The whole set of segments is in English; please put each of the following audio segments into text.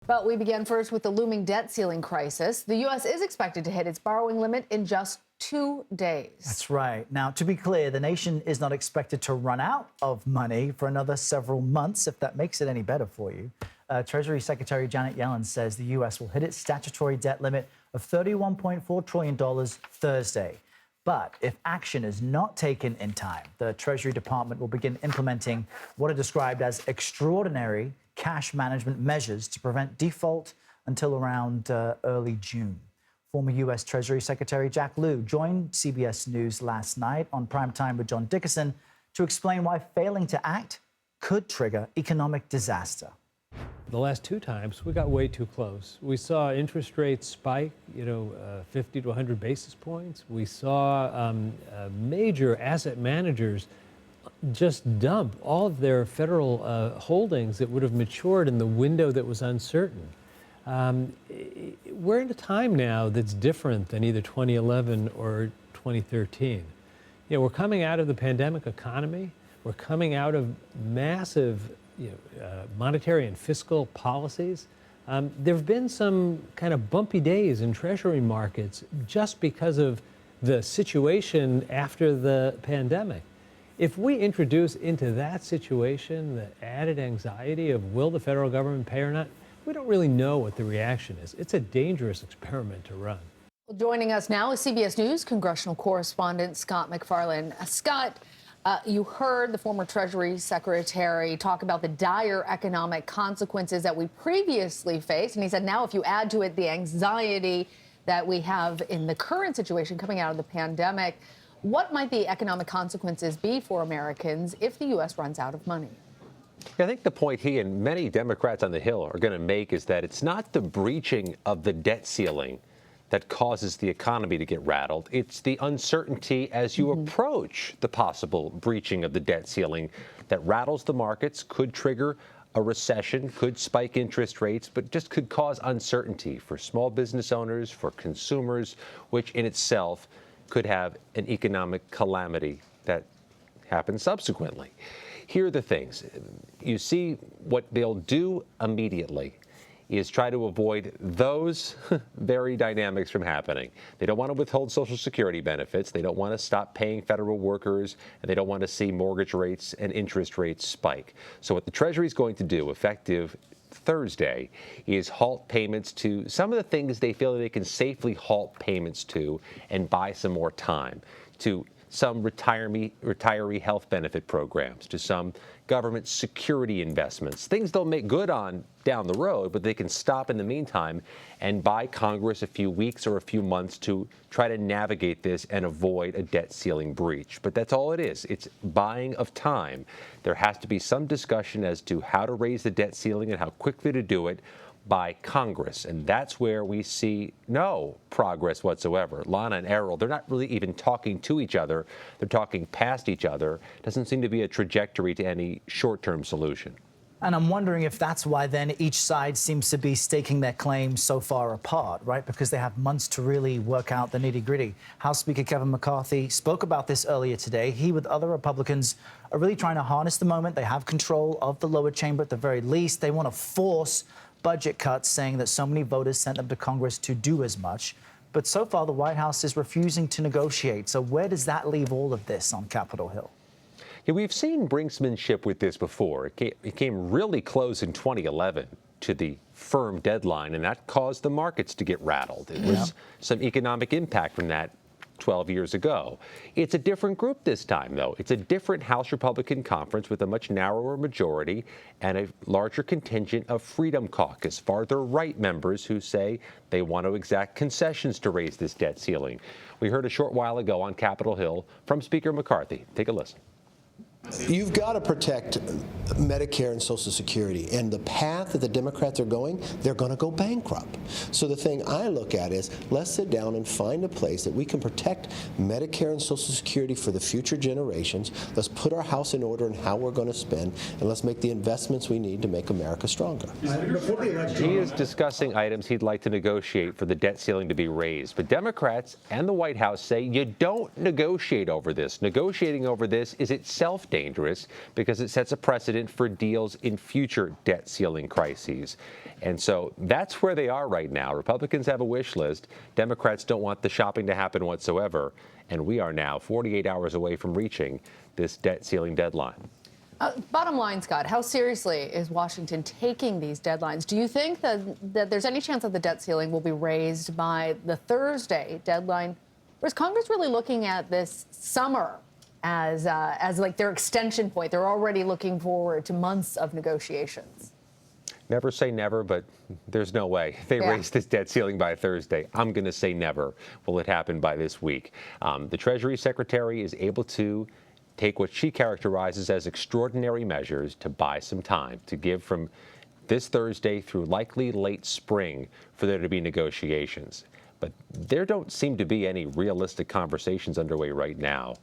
But we begin first with the looming debt ceiling crisis. The U.S. is expected to hit its borrowing limit in just 2 days. That's right. Now, to be clear, the nation is not expected to run out of money for another several months, if that makes it any better for you. Treasury Secretary Janet Yellen says the U.S. will hit its statutory debt limit of $31.4 trillion Thursday. But if action is not taken in time, the Treasury Department will begin implementing what are described as extraordinary cash management measures to prevent default until around early June. Former U.S. Treasury Secretary Jack Lew joined CBS News last night on Primetime with John Dickerson to explain why failing to act could trigger economic disaster. The last 2 times, we got way too close. We saw interest rates spike, 50 to 100 basis points. We saw major asset managers just dump all of their federal holdings that would have matured in the window that was uncertain. We're in a time now that's different than either 2011 or 2013. We're coming out of the pandemic economy. We're coming out of massive monetary and fiscal policies. There have been some kind of bumpy days in Treasury markets just because of the situation after the pandemic. If we introduce into that situation the added anxiety of will the federal government pay or not, we don't really know what the reaction is. It's a dangerous experiment to run. Well, joining us now is CBS News congressional correspondent Scott MacFarlane. Scott, you heard the former Treasury Secretary talk about the dire economic consequences that we previously faced. And he said now if you add to it the anxiety that we have in the current situation coming out of the pandemic, what might the economic consequences be for Americans if the U.S. runs out of money? I think the point he and many Democrats on the Hill are going to make is that it's not the breaching of the debt ceiling that causes the economy to get rattled. It's the uncertainty as you approach the possible breaching of the debt ceiling that rattles the markets, could trigger a recession, could spike interest rates, but just could cause uncertainty for small business owners, for consumers, which in itself could have an economic calamity that happens subsequently. Here are the things. You see what they'll do immediately is try to avoid those very dynamics from happening. They don't want to withhold Social Security benefits. They don't want to stop paying federal workers, and they don't want to see mortgage rates and interest rates spike. So what the Treasury is going to do, effective Thursday, is halt payments to some of the things they feel that they can safely halt payments to and buy some more time, to some retiree health benefit programs, to some government security investments, things they'll make good on down the road, but they can stop in the meantime and buy Congress a few weeks or a few months to try to navigate this and avoid a debt ceiling breach. But that's all it is. It's buying of time. There has to be some discussion as to how to raise the debt ceiling and how quickly to do it by Congress. And that's where we see no progress whatsoever. Lana and Errol, they're not really even talking to each other. They're talking past each other. Doesn't seem to be a trajectory to any short-term solution. And I'm wondering if that's why then each side seems to be staking their claims so far apart, right? Because they have months to really work out the nitty-gritty. House Speaker Kevin McCarthy spoke about this earlier today. He, with other Republicans, are really trying to harness the moment. They have control of the lower chamber at the very least. They want to force budget cuts, saying that so many voters sent them to Congress to do as much. But so far, the White House is refusing to negotiate. So where does that leave all of this on Capitol Hill? Yeah, we've seen brinksmanship with this before. It came really close in 2011 to the firm deadline, and that caused the markets to get rattled. It was some economic impact from that 12 years ago. It's a different group this time, though. It's a different House Republican conference with a much narrower majority and a larger contingent of Freedom Caucus, farther right members who say they want to exact concessions to raise this debt ceiling. We heard a short while ago on Capitol Hill from Speaker McCarthy. Take a listen. You've got to protect Medicare and Social Security, and the path that the Democrats are going, they're going to go bankrupt. So the thing I look at is, let's sit down and find a place that we can protect Medicare and Social Security for the future generations. Let's put our house in order in how we're going to spend, and let's make the investments we need to make America stronger. He is discussing items he'd like to negotiate for the debt ceiling to be raised. But Democrats and the White House say you don't negotiate over this. Negotiating over this is itself dangerous. dangerous because it sets a precedent for deals in future debt ceiling crises. And so that's where they are right now. Republicans have a wish list. Democrats don't want the shopping to happen whatsoever. And we are now 48 hours away from reaching this debt ceiling deadline. Bottom line, Scott, how seriously is Washington taking these deadlines? Do you think that there's any chance that the debt ceiling will be raised by the Thursday deadline? Or is Congress really looking at this summer as like their extension point? They're already looking forward to months of negotiations. Never say never, but there's no way they raise this debt ceiling by Thursday. I'm going to say never will it happen by this week. The Treasury Secretary is able to take what she characterizes as extraordinary measures to buy some time, to give from this Thursday through likely late spring for there to be negotiations. But there don't seem to be any realistic conversations underway right now.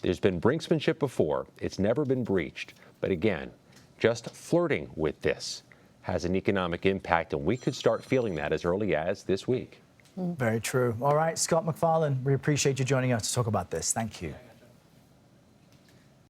There's been brinksmanship before. It's never been breached. But again, just flirting with this has an economic impact, and we could start feeling that as early as this week. Very true. All right, Scott MacFarlane, we appreciate you joining us to talk about this. Thank you.